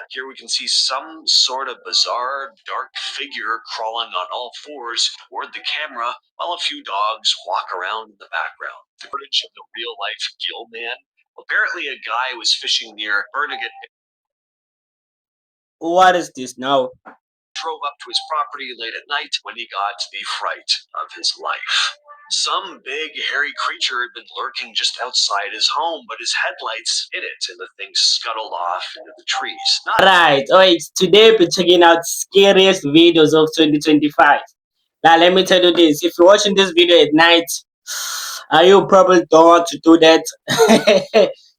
Here we can see some sort of bizarre, dark figure crawling on all fours toward the camera while a few dogs walk around in the background. The footage of the real-life Gill Man. Apparently, a guy was fishing near Bernigan, What is this now? drove up to his property late at night when he got the fright of his life. Some big, hairy creature had been lurking just outside his home, but his headlights hit it and the thing scuttled off into the trees. Right. Alright, today we're checking out scariest videos of 2025. Now let me tell you this, if you're watching this video at night, you probably don't want to do that.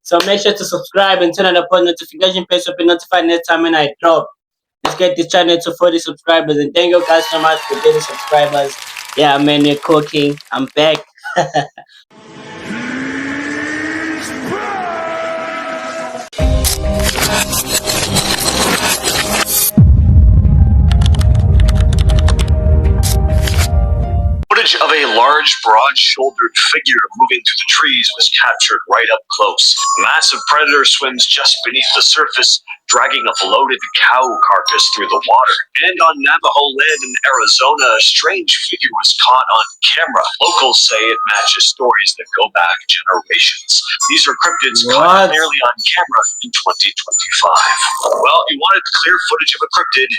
So make sure to subscribe and turn on the post notification page to be notified next time when I drop. Let's get this channel to 40 subscribers, and thank you guys so much for getting subscribers. Yeah, man, you're cooking. I'm back. Footage of a large, broad-shouldered figure moving through the trees was captured right up close. A massive predator swims just beneath the surface, dragging a bloated cow carcass through the water. And on Navajo land in Arizona, a strange figure was caught on camera. Locals say it matches stories that go back generations. These are cryptids caught clearly on camera in 2025. Well, you wanted clear footage of a cryptid?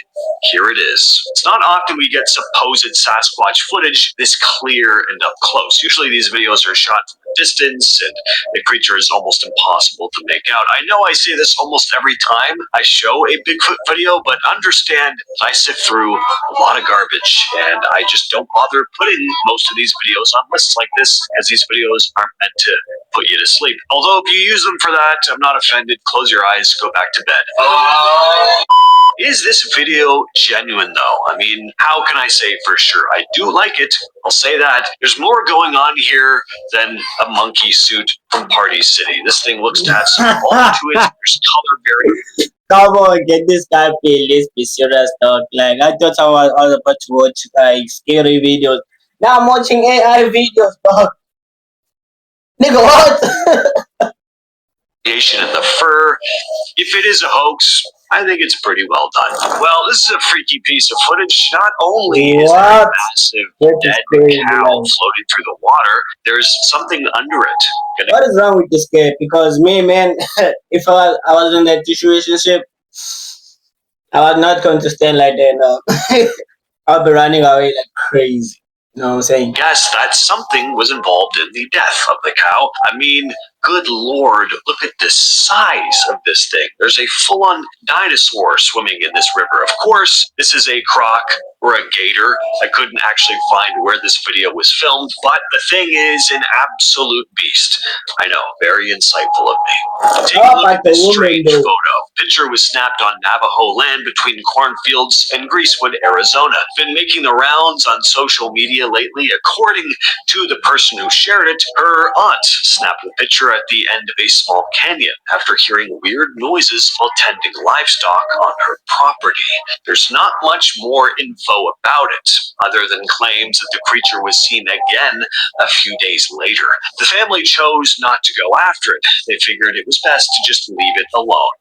Here it is. It's not often we get supposed Sasquatch footage this clear and up close. Usually these videos are shot from a distance and the creature is almost impossible to make out. I know I say this almost every time I show a Bigfoot video, but understand I sift through a lot of garbage and I just don't bother putting most of these videos on lists like this, as these videos aren't meant to put you to sleep. Although if you use them for that, I'm not offended. Close your eyes, go back to bed. Is this video genuine though? I mean, how can I say for sure? I do like it, I'll say that. There's more going on here than a monkey suit from Party City. This thing looks to have some bulk to it. There's color variation. Come on, get this guy paid. Let's be serious, dog. Like, I thought I was about to watch scary videos. Now I'm watching AI videos, dog. Nigga, what? In the fur. If it is a hoax, I think it's pretty well done. Well, this is a freaky piece of footage. Not only is there a massive dead cow floating through the water, there's something under it. What is wrong with this guy? Because me, man, if I was in that situationship, I was not going to stand like that. No. I'll be running away like crazy. You know what I'm saying? Yes, that something was involved in the death of the cow. I mean, good lord, look at the size of this thing. There's a full-on dinosaur swimming in this river. Of course, this is a croc or a gator. I couldn't actually find where this video was filmed, but the thing is an absolute beast. I know, very insightful of me. Take a look at this strange photo. Picture was snapped on Navajo land between cornfields in Greasewood, Arizona. Been making the rounds on social media lately. According to the person who shared it, her aunt snapped the picture at the end of a small canyon after hearing weird noises while tending livestock on her property. There's not much more info about it, other than claims that the creature was seen again a few days later. The family chose not to go after it. They figured it was best to just leave it alone.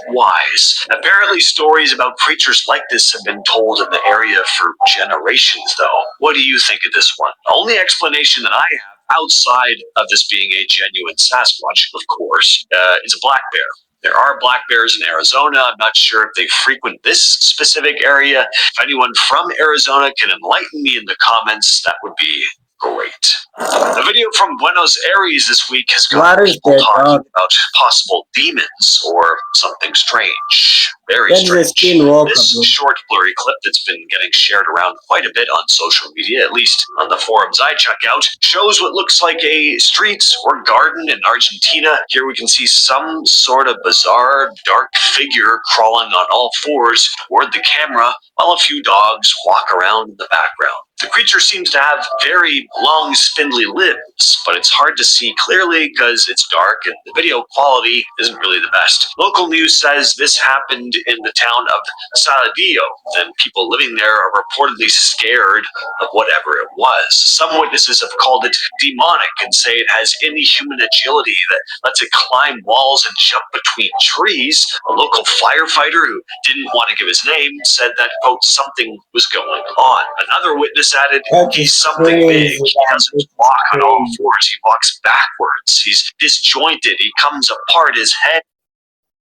Wise. Apparently stories about creatures like this have been told in the area for generations, though. What do you think of this one? The only explanation that I have, outside of this being a genuine Sasquatch, of course, is a black bear. There are black bears in Arizona. I'm not sure if they frequent this specific area. If anyone from Arizona can enlighten me in the comments, that would be great. A video from Buenos Aires this week has got people talking about possible demons or something strange. Very strange. This short, blurry clip that's been getting shared around quite a bit on social media, at least on the forums I check out, shows what looks like a street or garden in Argentina. Here we can see some sort of bizarre, dark figure crawling on all fours toward the camera while a few dogs walk around in the background. The creature seems to have very long, spindly limbs, but it's hard to see clearly because it's dark and the video quality isn't really the best. Local news says this happened in the town of Saladillo, and people living there are reportedly scared of whatever it was. Some witnesses have called it demonic and say it has inhuman agility that lets it climb walls and jump between trees. A local firefighter who didn't want to give his name said that, quote, something was going on. Another witness added, That he's is something big. crazy, He man. doesn't This is walk on all crazy. fours. He walks backwards. He's disjointed. He comes apart. His head.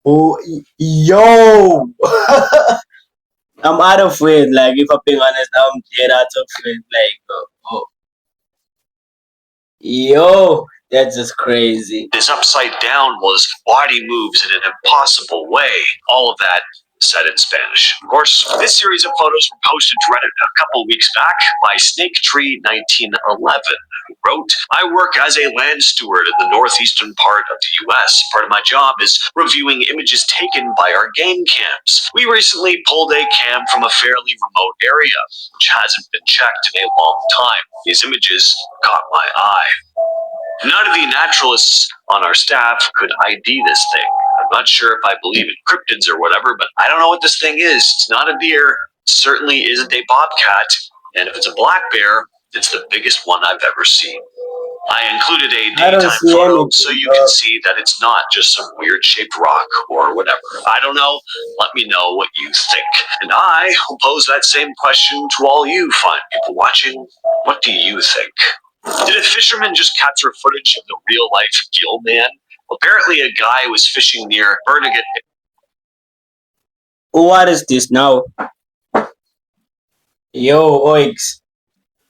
Oh, yo. I'm out of it. Like, if I'm being honest, I'm dead out of it. Like, oh. Yo, that's just crazy. Is upside down while his body moves in an impossible way. All of that said in Spanish. Of course, this series of photos were posted to Reddit a couple weeks back by Snake Tree 1911, who wrote, I work as a land steward in the northeastern part of the US. Part of my job is reviewing images taken by our game cams. We recently pulled a cam from a fairly remote area, which hasn't been checked in a long time. These images caught my eye. None of the naturalists on our staff could ID this thing. I'm not sure if I believe in cryptids or whatever, but I don't know what this thing is. It's not a deer, it certainly isn't a bobcat, and if it's a black bear, it's the biggest one I've ever seen. I included a I don't daytime see photo anything, so you bro. can see that it's not just some weird shaped rock or whatever. I don't know. Let me know what you think. And I will pose that same question to all you fine people watching. What do you think? Did a fisherman just capture footage of the real life gill man? Apparently, a guy was fishing near Bernigate. What is this now? Yo, Oix.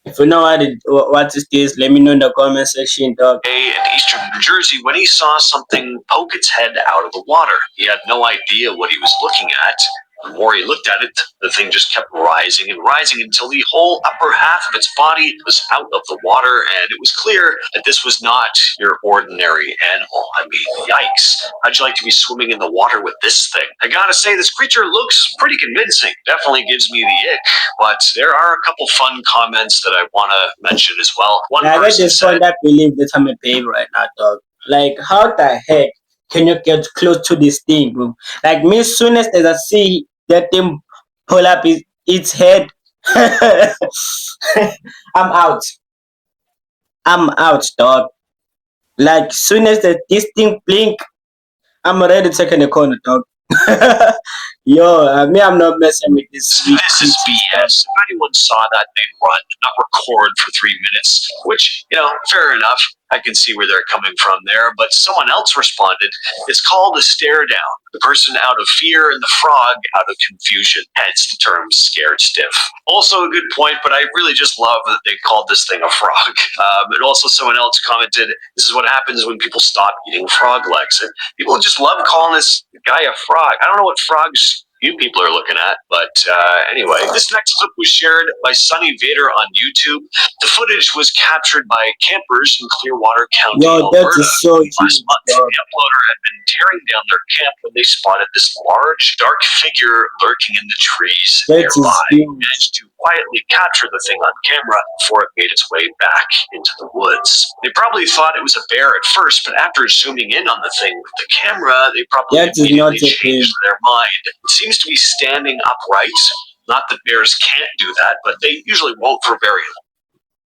If you know what is this, let me know in the comment section, dog. In eastern New Jersey when he saw something poke its head out of the water. He had no idea what he was looking at. The more he looked at it, the thing just kept rising and rising until the whole upper half of its body was out of the water, and it was clear that this was not your ordinary animal. I mean, yikes. How'd you like to be swimming in the water with this thing? I gotta say, this creature looks pretty convincing. Definitely gives me the ick, but there are a couple fun comments that I want to mention as well. One I get person this said, point that believe that I'm a babe right now, dog. Like, how the heck can you get close to this thing, bro? Like, me, as soon as I see that thing pull up its head, I'm out. I'm out, dog. Like, soon as this thing blink, I'm already taking the corner, dog. Yo, me, I'm not messing with this sweet this is BS. If anyone saw that, they'd run, not record for 3 minutes, which, fair enough. I can see where they're coming from there, but someone else responded, it's called a stare down. The person out of fear and the frog out of confusion, hence the term scared stiff. Also a good point, but I really just love that they called this thing a frog. And also someone else commented, this is what happens when people stop eating frog legs. And people just love calling this guy a frog. I don't know what frogs you people are looking at, but anyway, this next clip was shared by Sunny Vader on YouTube. The footage was captured by campers in Clearwater County, Yo, that Alberta. is so Last huge, month, the dog. uploader had been tearing down their camp when they spotted this large, dark figure lurking in the trees That is nearby. huge. Managed to quietly capture the thing on camera before it made its way back into the woods. They probably thought it was a bear at first, but after zooming in on the thing with the camera, they probably That is not immediately a babe. changed their mind. It seems to be standing upright. Not that bears can't do that, but they usually won't for very long.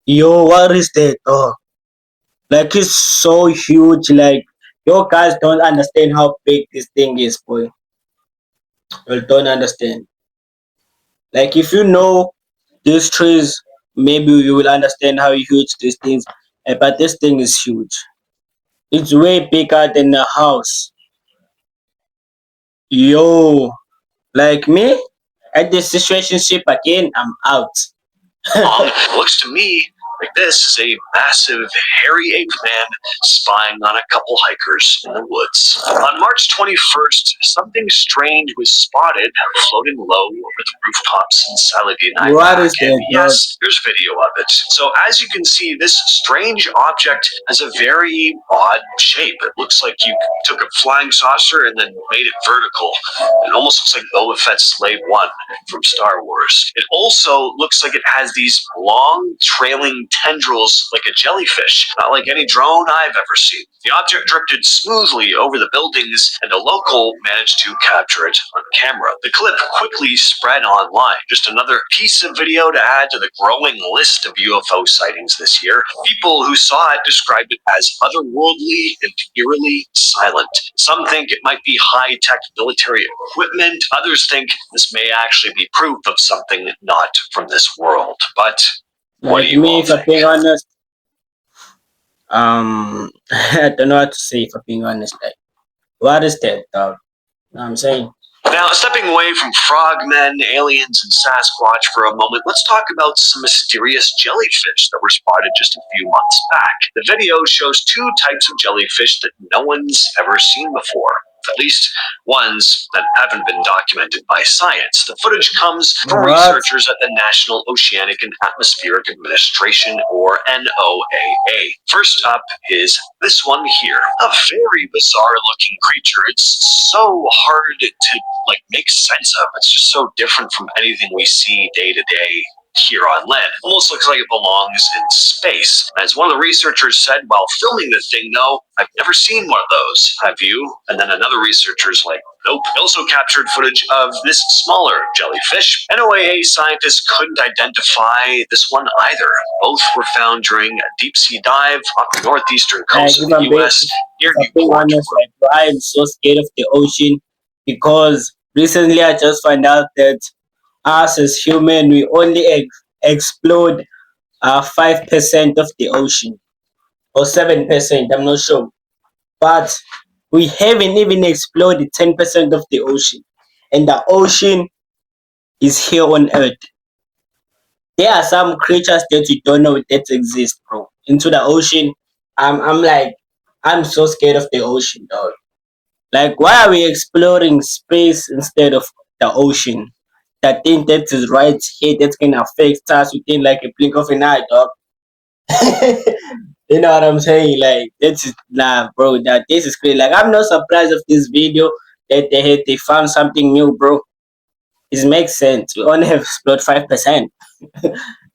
Yo, what is that, dog? Like, it's so huge. Like, you guys don't understand how big this thing is, boy. You don't understand. Like, if you know these trees, maybe you will understand how huge this thing is. But this thing is huge. It's way bigger than a house. Yo, like me, at this situationship again, I'm out. Looks to me Like this is a massive, hairy ape man spying on a couple hikers in the woods. On March 21st, something strange was spotted floating low over the rooftops in Saladin, What Iraq. is And that, dog? yes, there's video of it. So as you can see, this strange object has a very odd shape. It looks like you took a flying saucer and then made it vertical. It almost looks like Boba Fett's Slave One from Star Wars. It also looks like it has these long, trailing tendrils like a jellyfish, not like any drone I've ever seen. The object drifted smoothly over the buildings, and a local managed to capture it on camera. The clip quickly spread online. Just another piece of video to add to the growing list of UFO sightings this year. People who saw it described it as otherworldly and eerily silent. Some think it might be high-tech military equipment. Others think this may actually be proof of something not from this world. But what do Like you me, all if I'm think? being honest, I don't know what to say. If I'm being honest, like, what is that, dog? You know what I'm saying? Now, stepping away from frogmen, aliens, and Sasquatch for a moment, let's talk about some mysterious jellyfish that were spotted just a few months back. The video shows two types of jellyfish that no one's ever seen before. At least ones that haven't been documented by science. The footage comes from What? researchers at the National Oceanic and Atmospheric Administration, or NOAA. First up is this one here. A very bizarre looking creature. It's so hard to make sense of. It's just so different from anything we see day to day here on land. Almost looks like it belongs in space. As one of the researchers said while filming the thing, though, I've never seen one of those. Have you? And then another researcher's like, nope. They also captured footage of this smaller jellyfish. NOAA scientists couldn't identify this one either. Both were found during a deep sea dive off the northeastern Like, coast of the US near if I'm being Newport. honest, like, I am so scared of the ocean because recently I just found out that us as human, we only explode 5% of the ocean or 7%. I'm not sure, but we haven't even exploded 10% of the ocean, and the ocean is here on Earth. There are some creatures that we don't know that exist, bro. Into the ocean, I'm like, I'm so scared of the ocean, dog. Like, why are we exploring space instead of the ocean? That thing that is right here that's gonna affect us within like a blink of an eye, dog. You know what I'm saying? Like, this is nah, bro. That this is crazy. Like, I'm not surprised of this video that they found something new, bro. It makes sense. We only have explored 5%.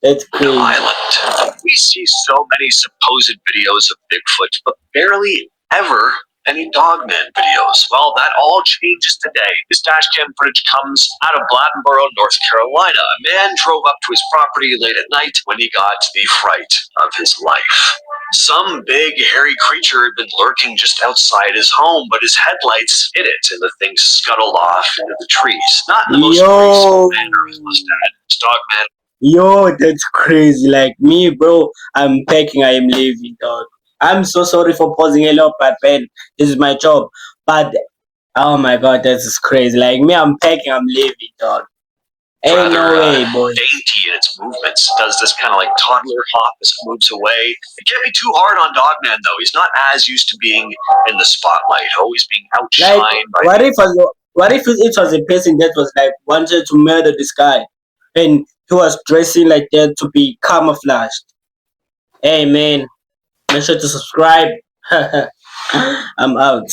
That's crazy. Island. We see so many supposed videos of Bigfoot, but barely ever any Dogman videos. Well, that all changes today. This dashcam footage comes out of Blattenboro, North Carolina. A man drove up to his property late at night when he got the fright of his life. Some big, hairy creature had been lurking just outside his home, but his headlights hit it, and the thing scuttled off into the trees. Not in the most graceful manner, I must add. This Dogman. Yo, that's crazy. Like me, bro, I'm packing, I am leaving, dog. I'm so sorry for pausing a lot, but man, this is my job. But oh my god, this is crazy. Like me, I'm packing, I'm leaving, dog. Ain't no way, boy. Dainty in its movements. Does this kind of like toddler hop as it moves away. It can't be too hard on Dogman though. He's not as used to being in the spotlight, always being Like, outshined by. what if it was a person that was like wanted to murder this guy, and he was dressing like that to be camouflaged? Hey man, make sure to subscribe. I'm out.